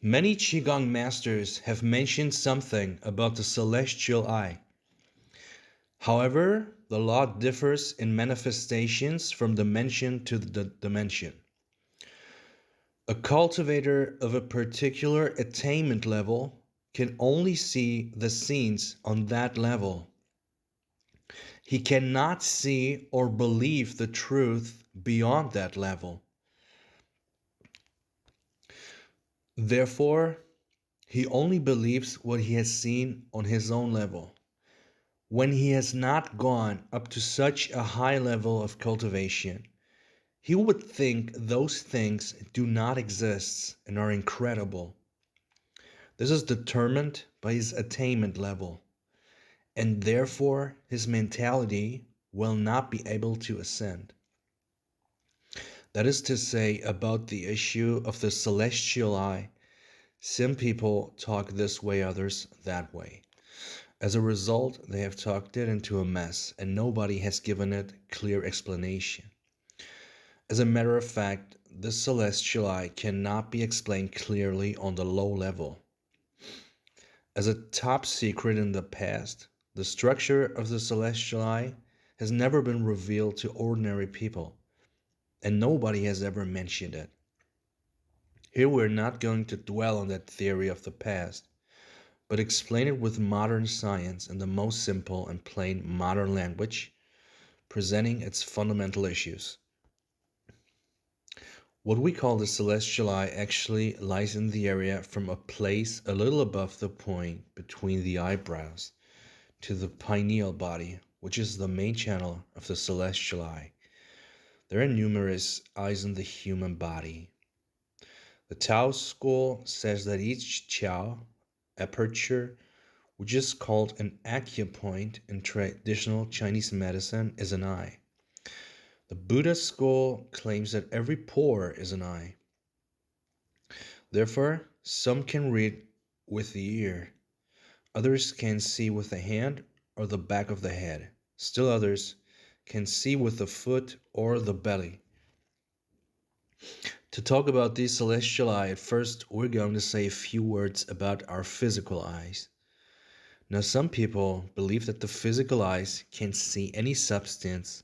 Many Qigong masters have mentioned something about the celestial eye. However, the law differs in manifestations from dimension to the dimension. A cultivator of a particular attainment level can only see the scenes on that level. He cannot see or believe the truth beyond that level. Therefore, he only believes what he has seen on his own level. When he has not gone up to such a high level of cultivation, he would think those things do not exist and are incredible. This is determined by his attainment level, and therefore his mentality will not be able to ascend. That is to say, about the issue of the celestial eye, some people talk this way, others that way. As a result, they have talked it into a mess, and nobody has given it clear explanation. As a matter of fact, the celestial eye cannot be explained clearly on the low level. As a top secret in the past, the structure of the celestial eye has never been revealed to ordinary people, and nobody has ever mentioned it. Here we're not going to dwell on that theory of the past, but explain it with modern science in the most simple and plain modern language, presenting its fundamental issues. What we call the celestial eye actually lies in the area from a place a little above the point between the eyebrows to the pineal body, which is the main channel of the celestial eye. There are numerous eyes in the human body. The Tao school says that each Chao aperture, which is called an acupoint in traditional Chinese medicine, is an eye. The Buddha school claims that every pore is an eye. Therefore, some can read with the ear, others can see with the hand or the back of the head. Still others can see with the foot or the belly. To talk about the celestial eye, at first we're going to say a few words about our physical eyes. Now, some people believe that the physical eyes can see any substance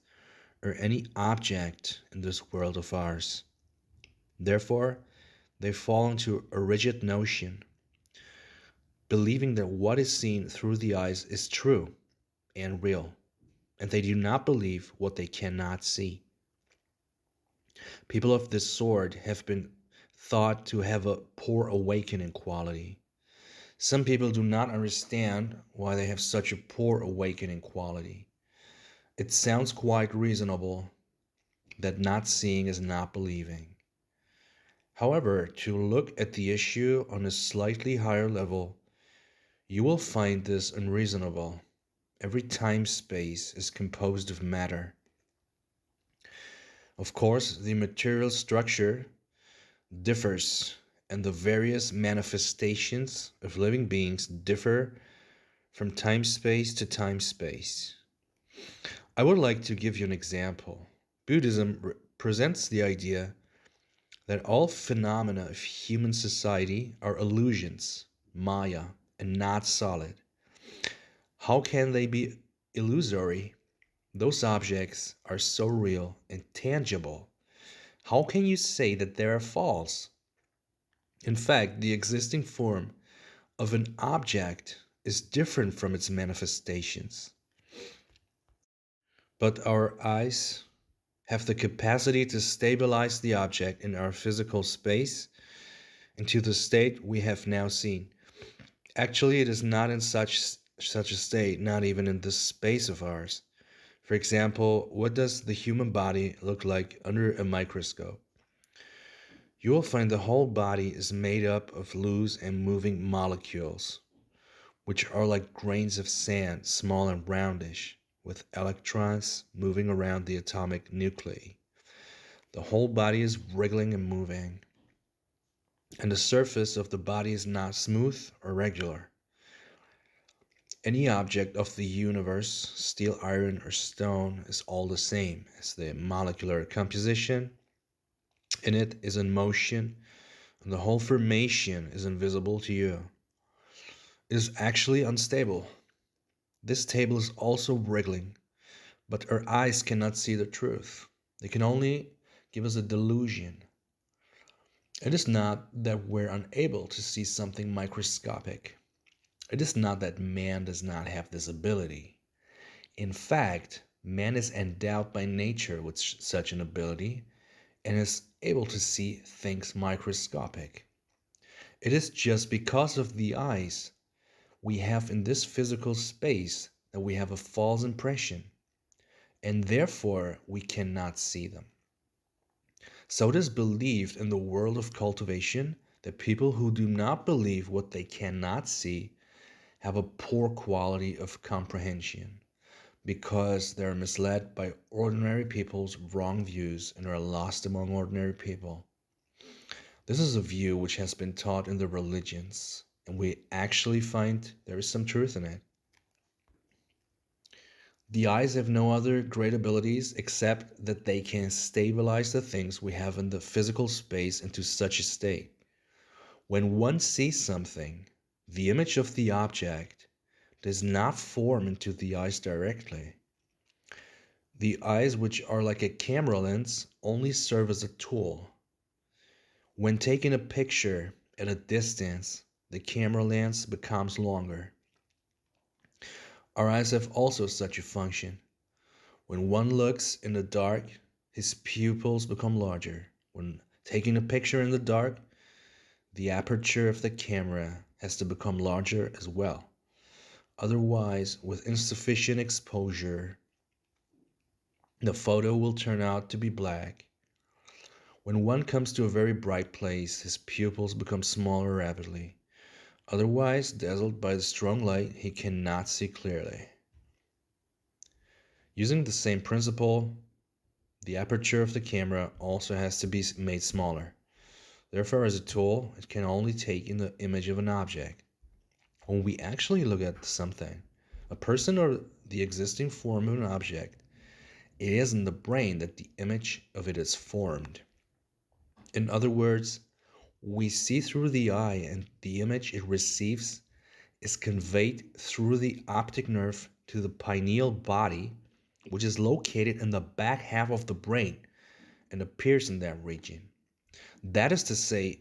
or any object in this world of ours. Therefore, they fall into a rigid notion, believing that what is seen through the eyes is true and real, and they do not believe what they cannot see. People of this sort have been thought to have a poor awakening quality. Some people do not understand why they have such a poor awakening quality. It sounds quite reasonable that not seeing is not believing. However, to look at the issue on a slightly higher level, you will find this unreasonable. Every time space is composed of matter. Of course, the material structure differs, and the various manifestations of living beings differ from time space to time space. I would like to give you an example. Buddhism presents the idea that all phenomena of human society are illusions, maya, and not solid. How can they be illusory? Those objects are so real and tangible. How can you say that they are false? In fact, the existing form of an object is different from its manifestations. But our eyes have the capacity to stabilize the object in our physical space into the state we have now seen. Actually, it is not in such a state, not even in this space of ours. For example, what does the human body look like under a microscope? You will find the whole body is made up of loose and moving molecules, which are like grains of sand, small and roundish, with electrons moving around the atomic nuclei. The whole body is wriggling and moving, and the surface of the body is not smooth or regular. Any object of the universe, steel, iron, or stone, is all the same, as the molecular composition in it is in motion and the whole formation is invisible to you. It is actually unstable. This table is also wriggling, but our eyes cannot see the truth. They can only give us a delusion. It is not that we're unable to see something microscopic. It is not that man does not have this ability. In fact, man is endowed by nature with such an ability and is able to see things microscopic. It is just because of the eyes we have in this physical space that we have a false impression, and therefore we cannot see them. So it is believed in the world of cultivation that people who do not believe what they cannot see have a poor quality of comprehension because they are misled by ordinary people's wrong views and are lost among ordinary people. This is a view which has been taught in the religions, and we actually find there is some truth in it. The eyes have no other great abilities except that they can stabilize the things we have in the physical space into such a state. When one sees something, the image of the object does not form into the eyes directly. The eyes, which are like a camera lens, only serve as a tool. When taking a picture at a distance, the camera lens becomes longer. Our eyes have also such a function. When one looks in the dark, his pupils become larger. When taking a picture in the dark, the aperture of the camera has to become larger as well. Otherwise, with insufficient exposure, the photo will turn out to be black. When one comes to a very bright place, his pupils become smaller rapidly. Otherwise, dazzled by the strong light, he cannot see clearly. Using the same principle, the aperture of the camera also has to be made smaller. Therefore, as a tool, it can only take in the image of an object. When we actually look at something, a person or the existing form of an object, it is in the brain that the image of it is formed. In other words, we see through the eye and the image it receives is conveyed through the optic nerve to the pineal body, which is located in the back half of the brain and appears in that region. That is to say,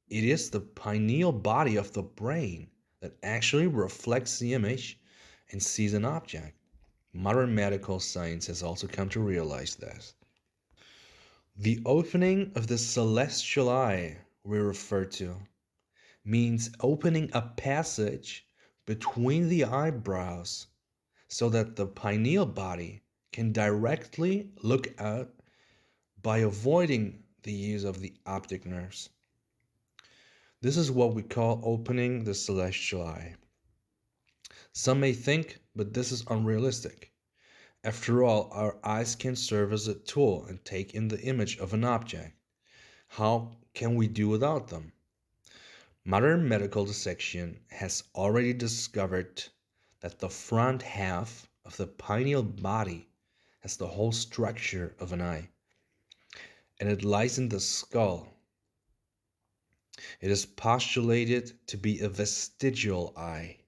it is the pineal body of the brain that actually reflects the image and sees an object. Modern medical science has also come to realize this. The opening of the celestial eye we refer to means opening a passage between the eyebrows so that the pineal body can directly look out by avoiding the use of the optic nerves. This is what we call opening the celestial eye. Some may think, but this is unrealistic. After all, our eyes can serve as a tool and take in the image of an object. How can we do without them? Modern medical dissection has already discovered that the front half of the pineal body has the whole structure of an eye, and it lies in the skull. It is postulated to be a vestigial eye.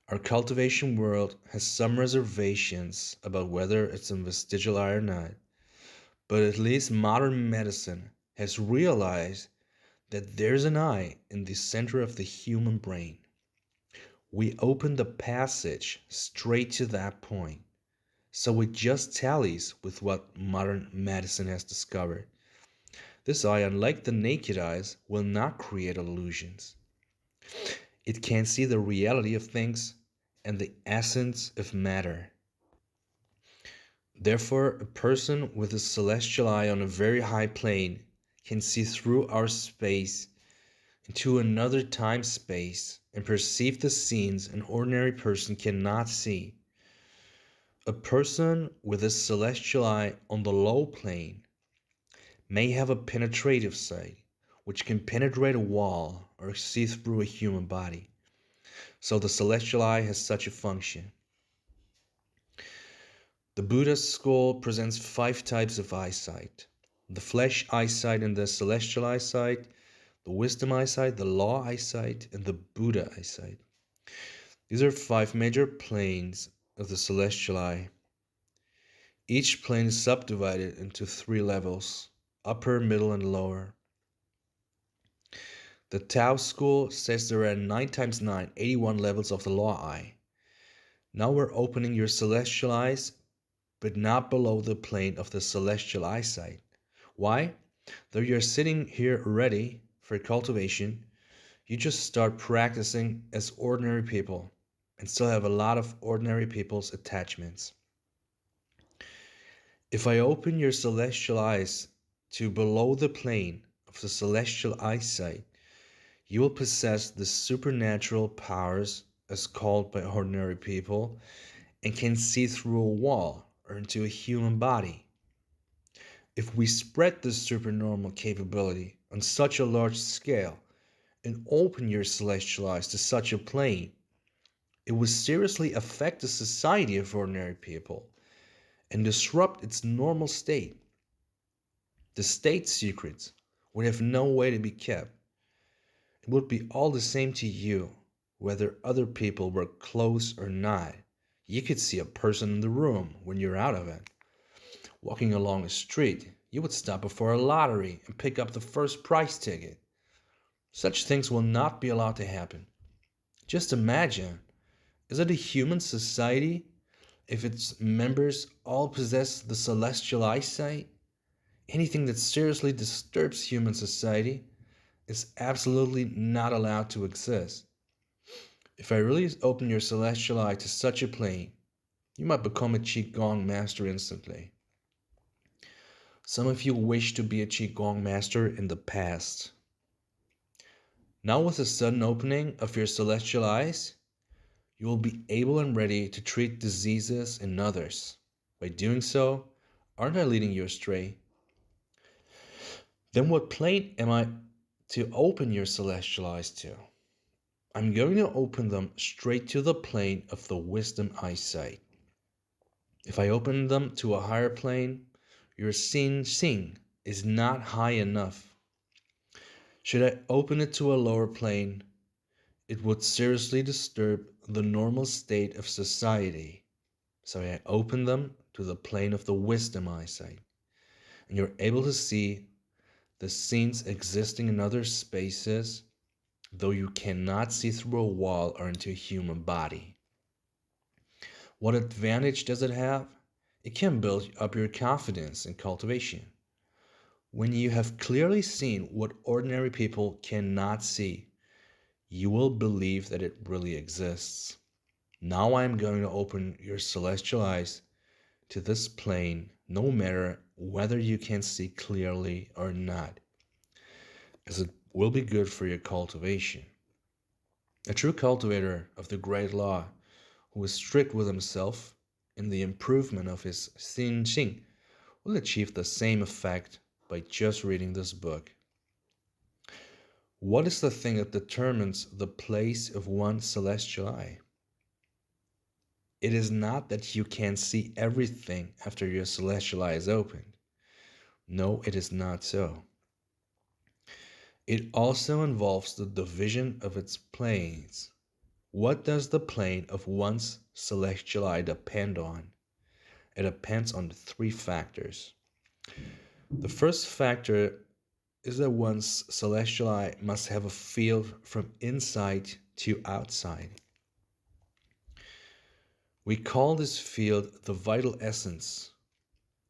Our cultivation world has some reservations about whether it's a vestigial eye or not, but at least modern medicine has realized that there's an eye in the center of the human brain. We open the passage straight to that point, so it just tallies with what modern medicine has discovered. This eye, unlike the naked eyes, will not create illusions. It can see the reality of things and the essence of matter. Therefore, a person with a celestial eye on a very high plane can see through our space into another time space and perceive the scenes an ordinary person cannot see. A person with a celestial eye on the low plane may have a penetrative sight, which can penetrate a wall or see through a human body. So the celestial eye has such a function. The Buddhist school presents five types of eyesight: the flesh eyesight and the celestial eyesight, the wisdom eyesight, the law eyesight, and the Buddha eyesight. These are five major planes of the celestial eye. Each plane is subdivided into three levels: upper, middle, and lower. The Tao school says there are 9 times 9, 81 levels of the law eye. Now we're opening your celestial eyes, but not below the plane of the celestial eyesight. Why? Though you're sitting here ready for cultivation, you just start practicing as ordinary people and still have a lot of ordinary people's attachments. If I open your celestial eyes to below the plane of the celestial eyesight, you will possess the supernatural powers as called by ordinary people and can see through a wall or into a human body. If we spread this supernormal capability on such a large scale and open your celestial eyes to such a plane, it would seriously affect the society of ordinary people and disrupt its normal state. The state secrets would have no way to be kept. It would be all the same to you whether other people were close or not. You could see a person in the room when you're out of it. Walking along a street, you would stop before a lottery and pick up the first prize ticket. Such things will not be allowed to happen. Just imagine, is it a human society if its members all possess the celestial eyesight? Anything that seriously disturbs human society is absolutely not allowed to exist. If I really open your celestial eye to such a plane, you might become a Qigong master instantly. Some of you wish to be a Qigong master in the past. Now, with the sudden opening of your celestial eyes, you will be able and ready to treat diseases in others. By doing so, aren't I leading you astray? Then what plane am I to open your celestial eyes to? I'm going to open them straight to the plane of the wisdom eyesight. If I open them to a higher plane, your seeing is not high enough. Should I open it to a lower plane, it would seriously disturb the normal state of society. So I open them to the plane of the wisdom eyesight, and you're able to see the scenes existing in other spaces, though you cannot see through a wall or into a human body. What advantage does it have? It can build up your confidence and cultivation. When you have clearly seen what ordinary people cannot see, you will believe that it really exists. Now I am going to open your celestial eyes to this plane, no matter whether you can see clearly or not, as it will be good for your cultivation. A true cultivator of the great law, who is strict with himself in the improvement of his xin xing, will achieve the same effect by just reading this book. What is the thing that determines the place of one's celestial eye? It is not that you can see everything after your celestial eye is opened. No, it is not so. It also involves the division of its planes. What does the plane of one's celestial eye depend on? It depends on three factors. The first factor is that one's celestial eye must have a field from inside to outside. We call this field the vital essence.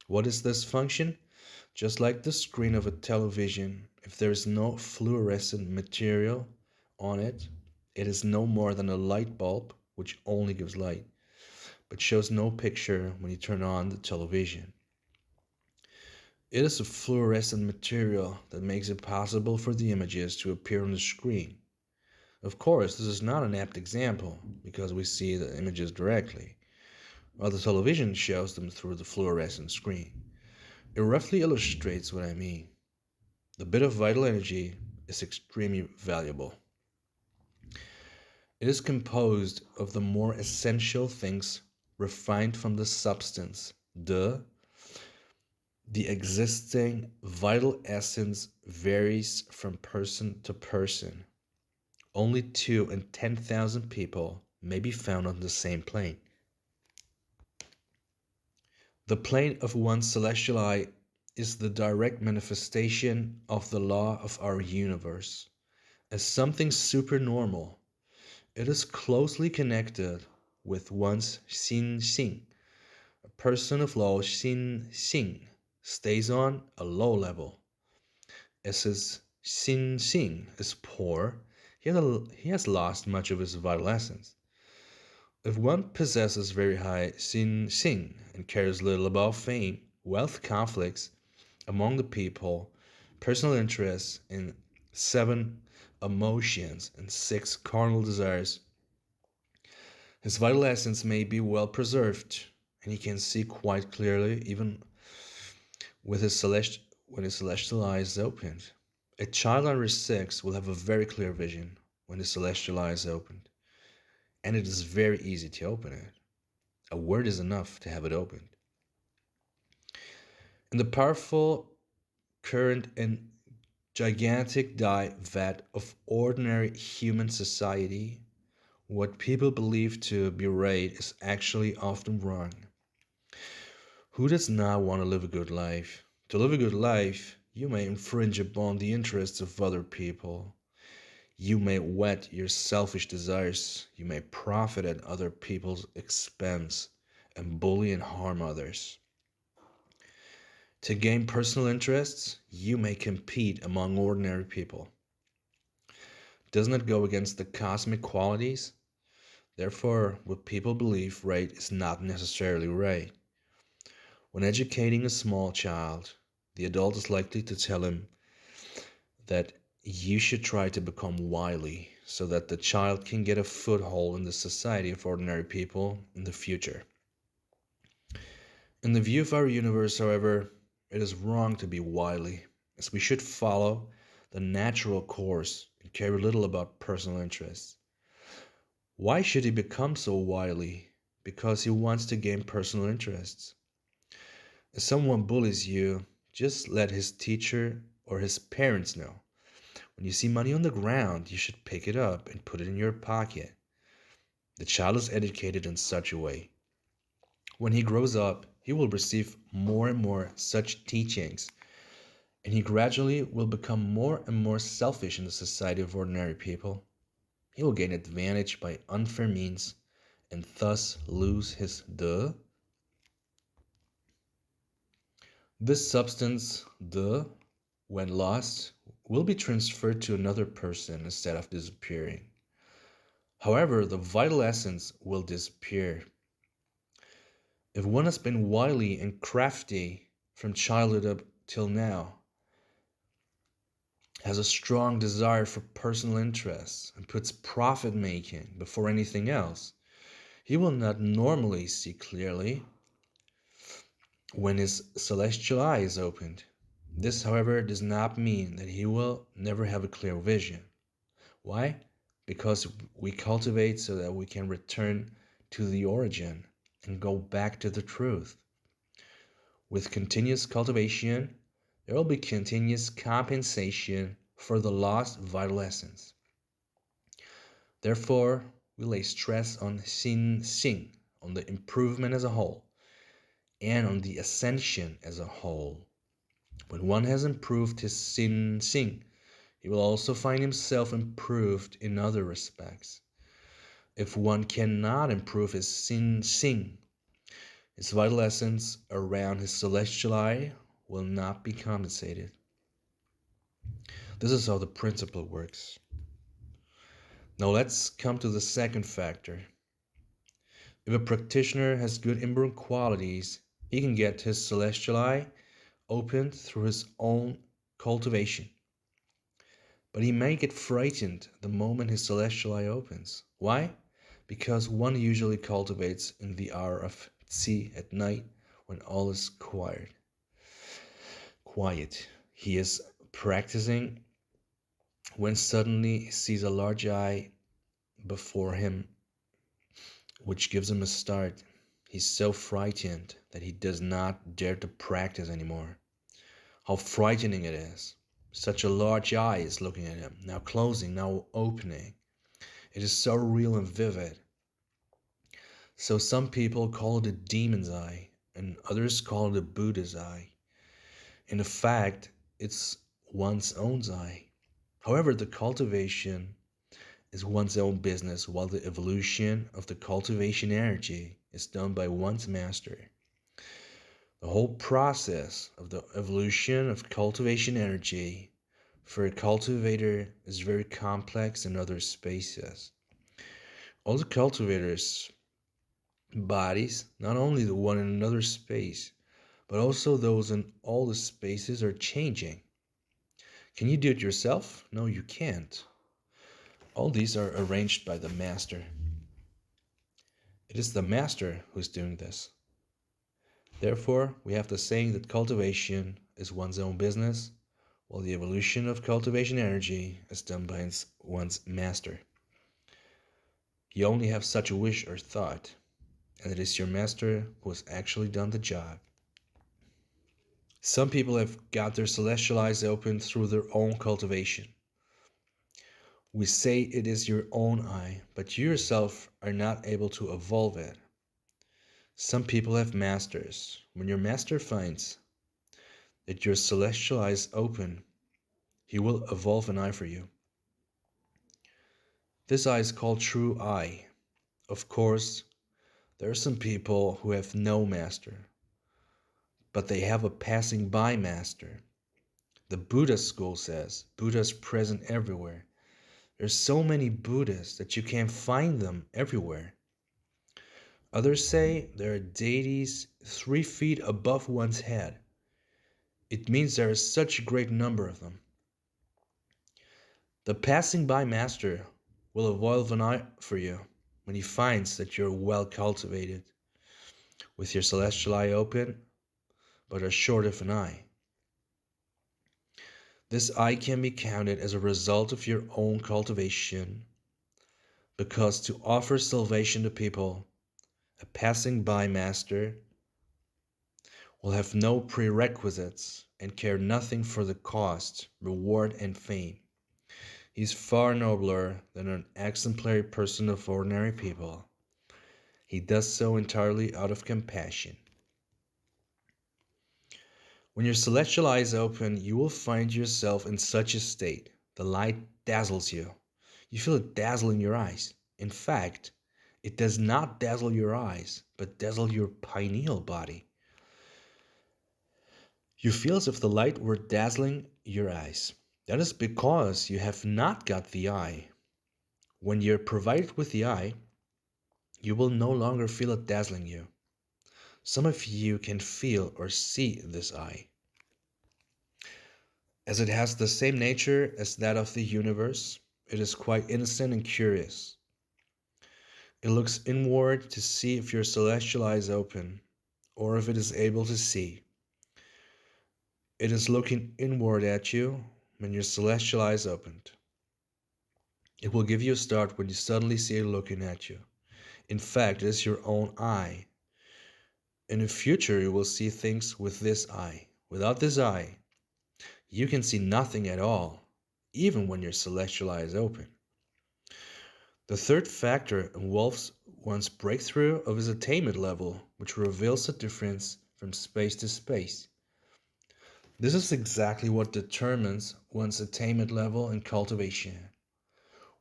What is this function? Just like the screen of a television, if there is no fluorescent material on it, it is no more than a light bulb which only gives light, but shows no picture when you turn on the television. It is a fluorescent material that makes it possible for the images to appear on the screen. Of course, this is not an apt example because we see the images directly, while the television shows them through the fluorescent screen. It roughly illustrates what I mean. The bit of vital energy is extremely valuable. It is composed of the more essential things refined from the substance, The existing vital essence varies from person to person. Only 2 in 10,000 people may be found on the same plane. The plane of one's celestial eye is the direct manifestation of the law of our universe. As something supernormal, it is closely connected with one's Xin Xing. A person of low Xin Xing stays on a low level. As his Xin Xing is poor, he has lost much of his vital essence. If one possesses very high Xin Xing and cares little about fame, wealth, conflicts among the people, personal interests in 7 emotions and 6 carnal desires, his vital essence may be well preserved, and he can see quite clearly even with when his celestial eye is opened. A child under 6 will have a very clear vision when his celestial eye is opened, and it is very easy to open it. A word is enough to have it opened. In the powerful current and gigantic dye vat of ordinary human society, what people believe to be right is actually often wrong. Who does not want to live a good life? To live a good life, you may infringe upon the interests of other people. You may whet your selfish desires. You may profit at other people's expense and bully and harm others. To gain personal interests, you may compete among ordinary people. Doesn't it go against the cosmic qualities? Therefore, what people believe right is not necessarily right. When educating a small child, the adult is likely to tell him that you should try to become wily so that the child can get a foothold in the society of ordinary people in the future. In the view of our universe, however, it is wrong to be wily, as we should follow the natural course and care little about personal interests. Why should he become so wily? Because he wants to gain personal interests. If someone bullies you, just let his teacher or his parents know. When you see money on the ground, you should pick it up and put it in your pocket. The child is educated in such a way. When he grows up, he will receive more and more such teachings, and he gradually will become more and more selfish in the society of ordinary people. He will gain advantage by unfair means and thus lose his de. This substance, de, when lost, will be transferred to another person instead of disappearing. However, the vital essence will disappear. If one has been wily and crafty from childhood up till now, has a strong desire for personal interests, and puts profit making before anything else, he will not normally see clearly when his celestial eye is opened. This, however, does not mean that he will never have a clear vision. Why? Because we cultivate so that we can return to the origin and go back to the truth. With continuous cultivation, there will be continuous compensation for the lost vital essence. Therefore, we lay stress on Xin Xing, on the improvement as a whole, and on the ascension as a whole. When one has improved his Xin Xing, he will also find himself improved in other respects. If one cannot improve his Xin Xing, his vital essence around his celestial eye will not be compensated. This is how the principle works. Now let's come to the second factor. If a practitioner has good inborn qualities, he can get his celestial eye opened through his own cultivation. But he may get frightened the moment his celestial eye opens. Why? Because one usually cultivates in the hour of Tzi at night when all is quiet. He is practicing when suddenly he sees a large eye before him, which gives him a start. He's so frightened that he does not dare to practice anymore. How frightening it is. Such a large eye is looking at him, now closing, now opening. It is so real and vivid. So some people call it a demon's eye, and others call it a Buddha's eye. In fact, it's one's own eye. However, the cultivation is one's own business, while the evolution of the cultivation energy is done by one's master. The whole process of the evolution of cultivation energy for a cultivator is very complex in other spaces. All the cultivators' bodies, not only the one in another space, but also those in all the spaces, are changing. Can you do it yourself? No, you can't. All these are arranged by the master. It is the master who's doing this. Therefore, we have the saying that cultivation is one's own business, while the evolution of cultivation energy is done by one's master. You only have such a wish or thought, and it is your master who has actually done the job. Some people have got their celestial eyes opened through their own cultivation. We say it is your own eye, but you yourself are not able to evolve it. Some people have masters. When your master finds that your celestial eye is open, he will evolve an eye for you. This eye is called true eye. Of course, there are some people who have no master, but they have a passing by master. The Buddha school says Buddha is present everywhere. There's so many Buddhas that you can't find them everywhere. Others say there are deities 3 feet above one's head. It means there is such a great number of them. The passing by master will evolve an eye for you when he finds that you're well cultivated, with your celestial eye open, but are short of an eye. This eye can be counted as a result of your own cultivation, because to offer salvation to people, a passing by master will have no prerequisites and care nothing for the cost, reward, and fame. He is far nobler than an exemplary person of ordinary people. He does so entirely out of compassion. When your celestial eye is open, you will find yourself in such a state. The light dazzles you. You feel it dazzling your eyes. In fact, it does not dazzle your eyes, but dazzle your pineal body. You feel as if the light were dazzling your eyes. That is because you have not got the eye. When you're provided with the eye, you will no longer feel it dazzling you. Some of you can feel or see this eye, as it has the same nature as that of the universe. It is quite innocent and curious. It looks inward to see if your celestial eye is open, or if it is able to see. It is looking inward at you when your celestial eye is opened. It will give you a start when you suddenly see it looking at you. In fact, it is your own eye. In the future, you will see things with this eye. Without this eye, you can see nothing at all, even when your celestial eye is open. The third factor involves one's breakthrough of his attainment level, which reveals the difference from space to space. This is exactly what determines one's attainment level and cultivation.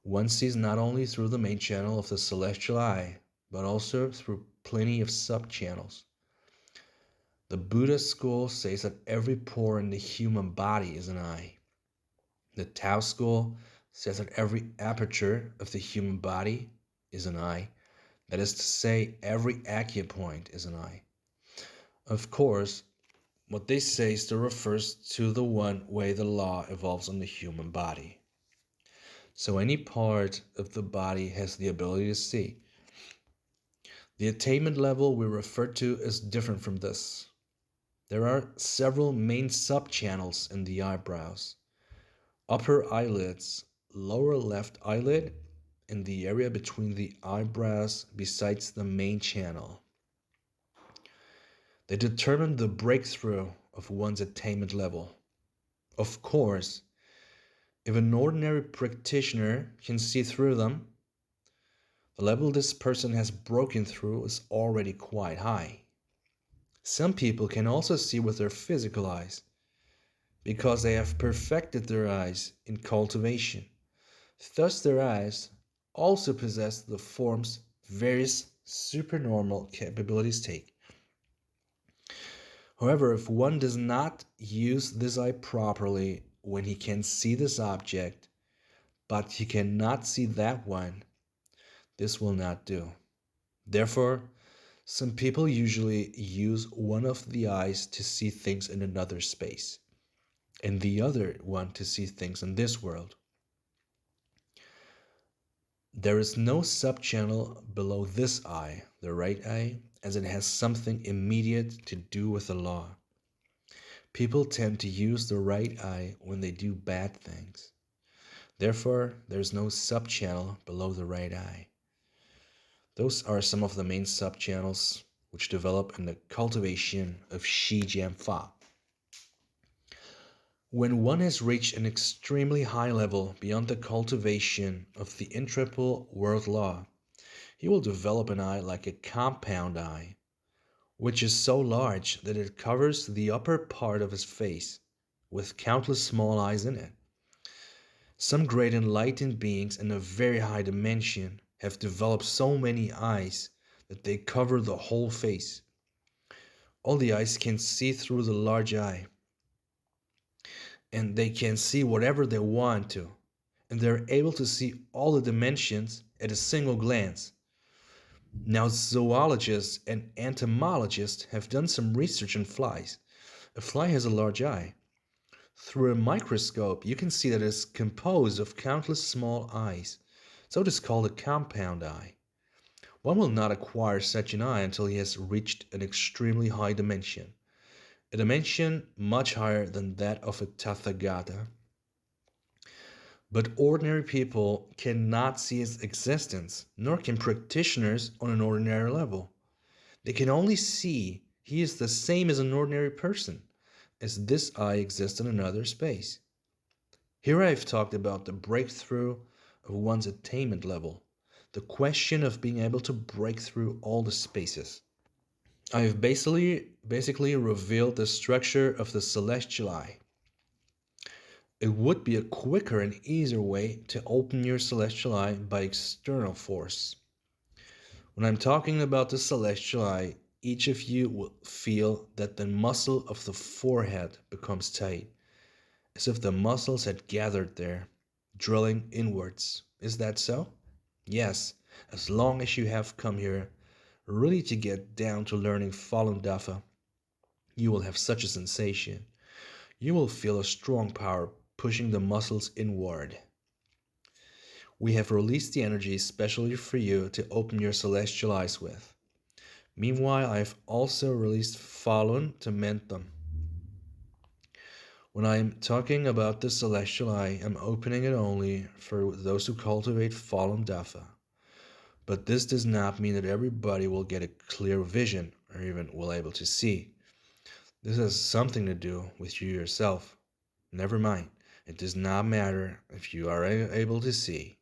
One sees not only through the main channel of the celestial eye, but also through plenty of sub-channels. The Buddha school says that every pore in the human body is an eye. The Tao school says that every aperture of the human body is an eye. That is to say, every acupoint is an eye. Of course, what they say still refers to the one way the law evolves on the human body. So any part of the body has the ability to see. The attainment level we refer to is different from this. There are several main sub-channels in the eyebrows. Upper eyelids, lower left eyelid, and the area between the eyebrows besides the main channel. They determine the breakthrough of one's attainment level. Of course, if an ordinary practitioner can see through them, the level this person has broken through is already quite high. Some people can also see with their physical eyes because they have perfected their eyes in cultivation. Thus, their eyes also possess the forms various supernormal capabilities take. However, if one does not use this eye properly when he can see this object, but he cannot see that one, this will not do. Therefore, some people usually use one of the eyes to see things in another space, and the other one to see things in this world. There is no subchannel below this eye, the right eye, as it has something immediate to do with the law. People tend to use the right eye when they do bad things. Therefore, there is no subchannel below the right eye. Those are some of the main subchannels which develop in the cultivation of Shi Jian Fa. When one has reached an extremely high level beyond the cultivation of the intriple world law, he will develop an eye like a compound eye, which is so large that it covers the upper part of his face, with countless small eyes in it. Some great enlightened beings in a very high dimension have developed so many eyes that they cover the whole face. All the eyes can see through the large eye, and they can see whatever they want to, and they're able to see all the dimensions at a single glance. Now, zoologists and entomologists have done some research on flies. A fly has a large eye. Through a microscope, you can see that it is composed of countless small eyes, so it is called a compound eye. One will not acquire such an eye until he has reached an extremely high dimension, a dimension much higher than that of a Tathagata. But ordinary people cannot see its existence, nor can practitioners on an ordinary level. They can only see he is the same as an ordinary person, as this eye exists in another space. Here I have talked about the breakthrough of one's attainment level, the question of being able to break through all the spaces. I have basically revealed the structure of the celestial eye. It would be a quicker and easier way to open your celestial eye by external force. When I'm talking about the celestial eye, each of you will feel that the muscle of the forehead becomes tight, as if the muscles had gathered there, drilling inwards. Is that so? Yes, as long as you have come here, really to get down to learning Falun Dafa, you will have such a sensation. You will feel a strong power pushing the muscles inward. We have released the energy especially for you to open your celestial eyes with. Meanwhile, I have also released Falun to mend them. When I am talking about the celestial eye, I'm opening it only for those who cultivate Falun Dafa. But this does not mean that everybody will get a clear vision or even will able to see. This has something to do with you yourself. Never mind, it does not matter if you are able to see.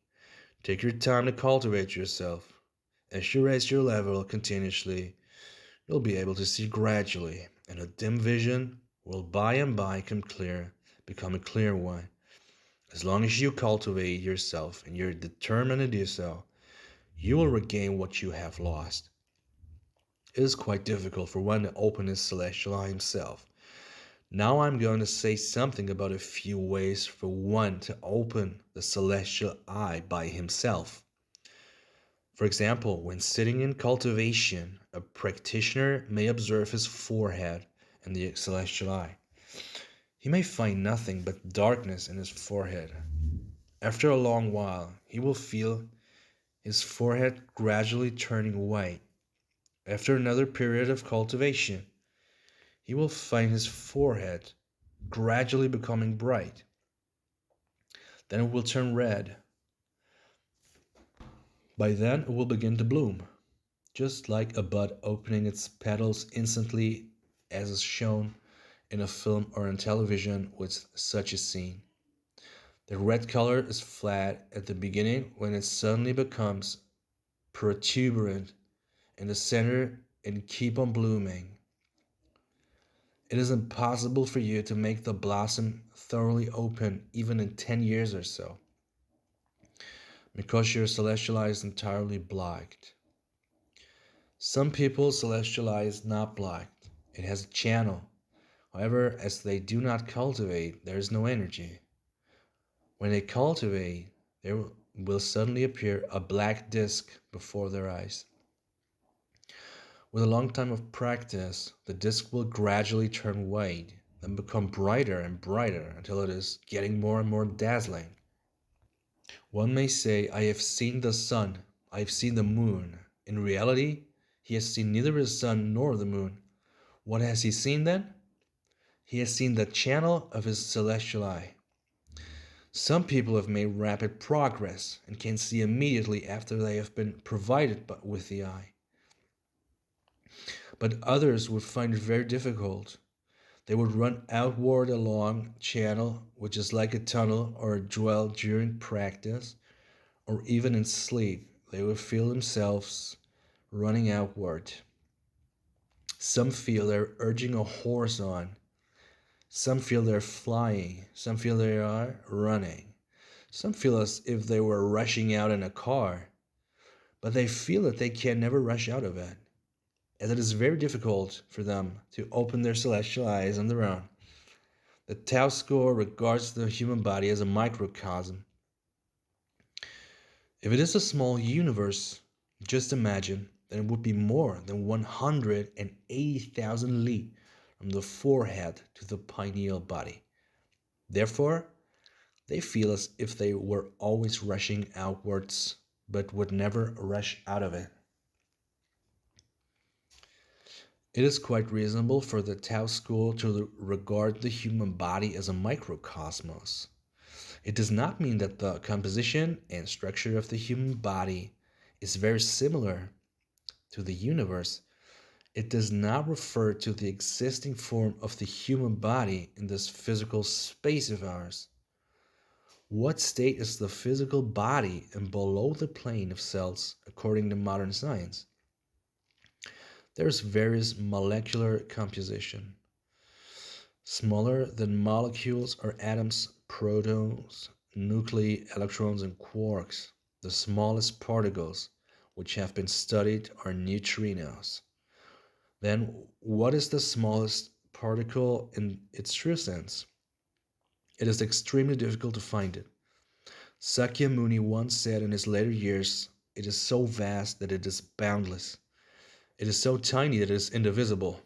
Take your time to cultivate yourself. As you raise your level continuously, you'll be able to see gradually, and a dim vision will by and by become a clear one. As long as you cultivate yourself and you're determined to do so, you will regain what you have lost. It is quite difficult for one to open his celestial eye himself. Now I'm going to say something about a few ways for one to open the celestial eye by himself. For example, when sitting in cultivation, a practitioner may observe his forehead and the celestial eye. He may find nothing but darkness in his forehead. After a long while, he will feel his forehead gradually turning white. After another period of cultivation, he will find his forehead gradually becoming bright. Then it will turn red. By then it will begin to bloom, just like a bud opening its petals instantly as is shown in a film or on television with such a scene. The red color is flat at the beginning when it suddenly becomes protuberant in the center and keep on blooming. It is impossible for you to make the blossom thoroughly open even in 10 years or so, because your celestial eye is entirely blocked. Some people's celestial eye is not blocked, it has a channel. However, as they do not cultivate, there is no energy. When they cultivate, there will suddenly appear a black disc before their eyes. With a long time of practice, the disc will gradually turn white, then become brighter and brighter until it is getting more and more dazzling. One may say, I have seen the sun, I have seen the moon. In reality, he has seen neither the sun nor the moon. What has he seen then? He has seen the channel of his celestial eye. Some people have made rapid progress and can see immediately after they have been provided with the eye. But others would find it very difficult. They would run outward along a channel, which is like a tunnel, or dwell during practice, or even in sleep. They would feel themselves running outward. Some feel they're urging a horse on. Some feel they're flying. Some feel they are running. Some feel as if they were rushing out in a car. But they feel that they can never rush out of it, as it is very difficult for them to open their celestial eyes on their own. The Tao school regards the human body as a microcosm. If it is a small universe, just imagine that it would be more than 180,000 li from the forehead to the pineal body. Therefore, they feel as if they were always rushing outwards, but would never rush out of it. It is quite reasonable for the Tao school to regard the human body as a microcosmos. It does not mean that the composition and structure of the human body is very similar to the universe. It does not refer to the existing form of the human body in this physical space of ours. What state is the physical body in below the plane of cells according to modern science? There is various molecular composition. Smaller than molecules are atoms, protons, nuclei, electrons, and quarks. The smallest particles which have been studied are neutrinos. Then, what is the smallest particle in its true sense? It is extremely difficult to find it. Sakyamuni once said in his later years, it is so vast that it is boundless. It is so tiny that it is indivisible.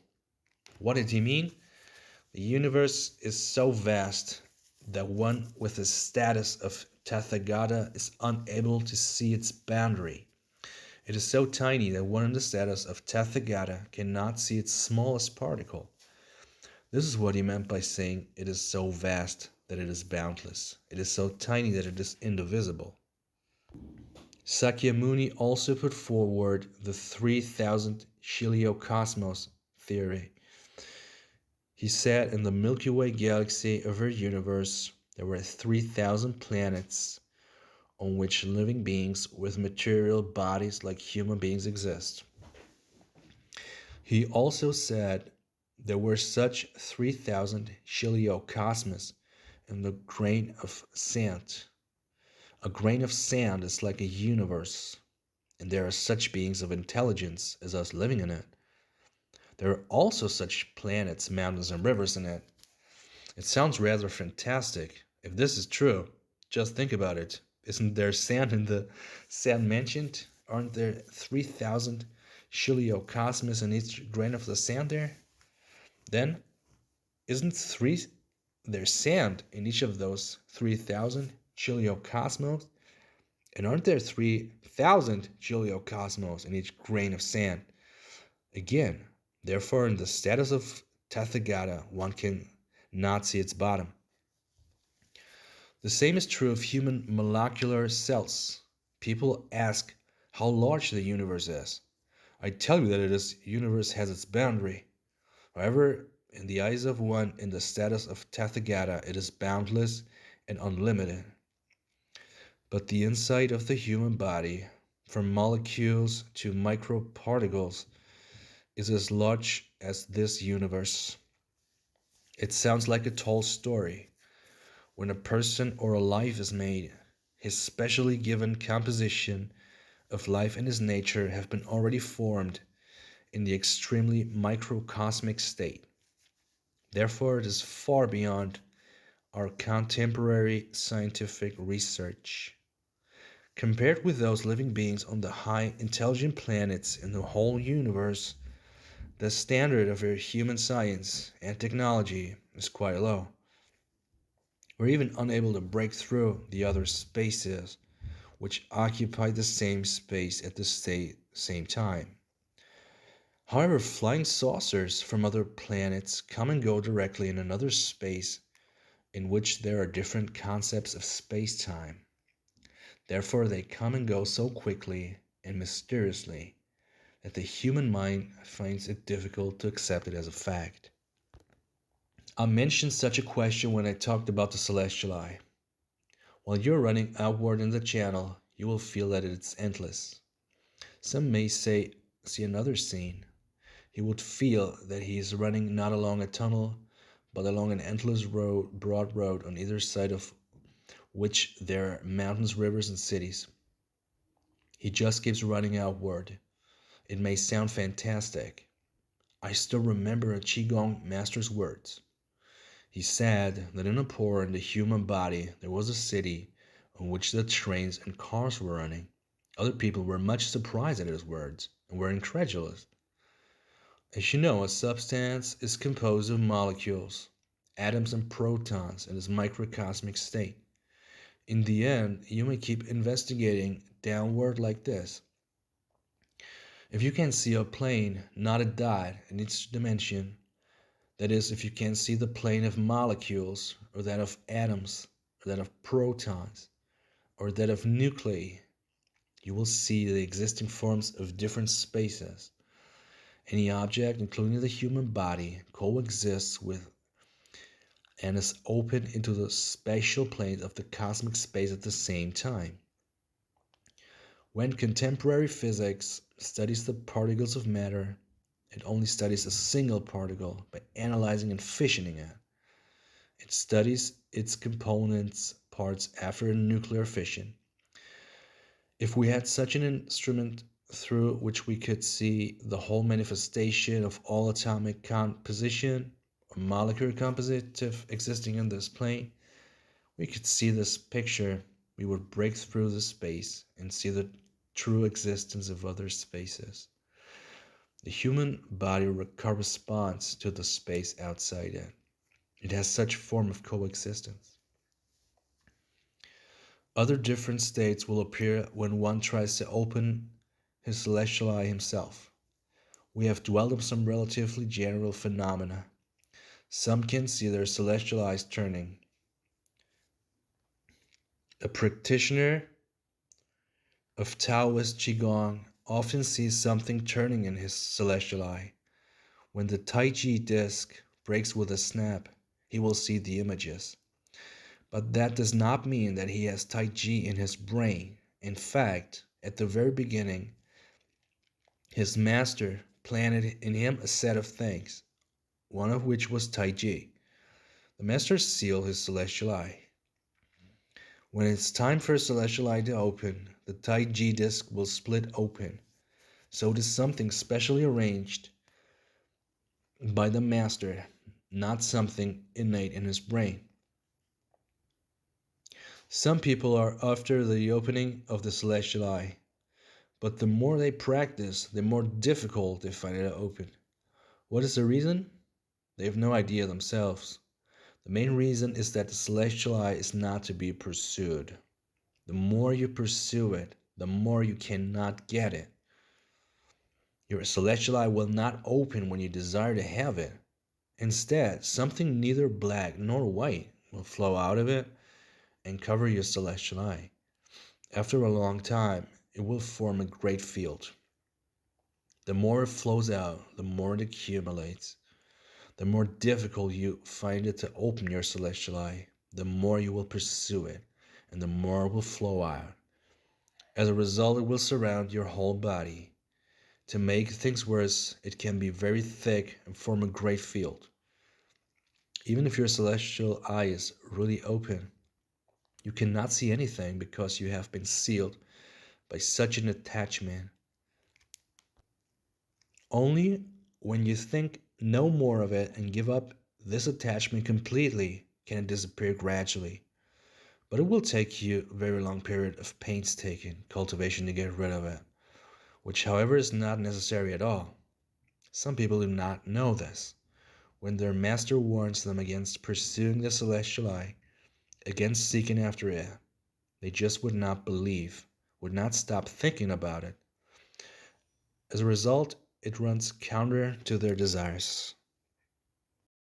What did he mean? The universe is so vast that one with the status of Tathagata is unable to see its boundary. It is so tiny that one in the status of Tathagata cannot see its smallest particle. This is what he meant by saying it is so vast that it is boundless. It is so tiny that it is indivisible. Sakyamuni also put forward the 3,000 heliocosmos theory. He said in the Milky Way galaxy of our universe there were 3,000 planets on which living beings with material bodies like human beings exist. He also said there were such 3,000 heliocosmos in the grain of sand. A grain of sand is like a universe, and there are such beings of intelligence as us living in it. There are also such planets, mountains, and rivers in it. It sounds rather fantastic. If this is true, just think about it. Isn't there sand in the sand mentioned? Aren't there 3,000 heliocosmos in each grain of the sand there? Then, isn't there sand in each of those 3,000 heliocosmos? And aren't there 3,000 heliocosmos in each grain of sand? Again, therefore, in the status of Tathagata, one can not see its bottom. The same is true of human molecular cells. People ask how large the universe is. I tell you that this universe has its boundary. However, in the eyes of one in the status of Tathagata, it is boundless and unlimited. But the insight of the human body, from molecules to microparticles, is as large as this universe. It sounds like a tall story. When a person or a life is made, his specially given composition of life and his nature have been already formed in the extremely microcosmic state. Therefore, it is far beyond our contemporary scientific research. Compared with those living beings on the high intelligent planets in the whole universe, the standard of our human science and technology is quite low. We're even unable to break through the other spaces which occupy the same space at the same time. However, flying saucers from other planets come and go directly in another space in which there are different concepts of space time. Therefore, they come and go so quickly and mysteriously that the human mind finds it difficult to accept it as a fact. I mentioned such a question when I talked about the celestial eye. While you're running outward in the channel, you will feel that it's endless. Some may say, see another scene. He would feel that he is running not along a tunnel, but along an endless road, broad road on either side of which there are mountains, rivers, and cities. He just keeps running outward. It may sound fantastic. I still remember a Qigong master's words. He said that in a pore in the human body there was a city on which the trains and cars were running. Other people were much surprised at his words and were incredulous. As you know, a substance is composed of molecules, atoms and protons in its microcosmic state. In the end, you may keep investigating downward like this. If you can see a plane, not a dot, in each dimension, that is, if you can see the plane of molecules, or that of atoms, or that of protons, or that of nuclei, you will see the existing forms of different spaces. Any object, including the human body, coexists with and is open into the spatial planes of the cosmic space at the same time. When contemporary physics studies the particles of matter, it only studies a single particle by analyzing and fissioning it. It studies its components parts after a nuclear fission. If we had such an instrument through which we could see the whole manifestation of all atomic composition or molecular compositive existing in this plane, we could see this picture. We would break through the space and see the true existence of other spaces. The human body corresponds to the space outside it. It has such form of coexistence. Other different states will appear when one tries to open his celestial eye himself. We have dwelt on some relatively general phenomena. Some can see their celestial eyes turning. A practitioner of Taoist Qigong often sees something turning in his celestial eye. When the Tai Chi disc breaks with a snap, he will see the images. But that does not mean that he has Tai Chi in his brain. In fact, at the very beginning, his master planted in him a set of things, one of which was Tai Chi. The master sealed his celestial eye. When it's time for a celestial eye to open, the Tai Chi disc will split open. So it is something specially arranged by the master, not something innate in his brain. Some people are after the opening of the celestial eye, but the more they practice, the more difficult they find it to open. What is the reason? They have no idea themselves. The main reason is that the celestial eye is not to be pursued. The more you pursue it, the more you cannot get it. Your celestial eye will not open when you desire to have it. Instead, something neither black nor white will flow out of it and cover your celestial eye. After a long time, it will form a great field. The more it flows out, the more it accumulates. the more difficult you find it to open your celestial eye, the more you will pursue it, and the more will flow out. As a result, it will surround your whole body. To make things worse, it can be very thick and form a great field. Even if your celestial eye is really open, you cannot see anything because you have been sealed by such an attachment. Only when you think no more of it and give up this attachment completely can it disappear gradually. But it will take you a very long period of painstaking cultivation to get rid of it, which, however, is not necessary at all. Some people do not know this. When their master warns them against pursuing the celestial eye, against seeking after it, they just would not believe, would not stop thinking about it. As a result, it runs counter to their desires.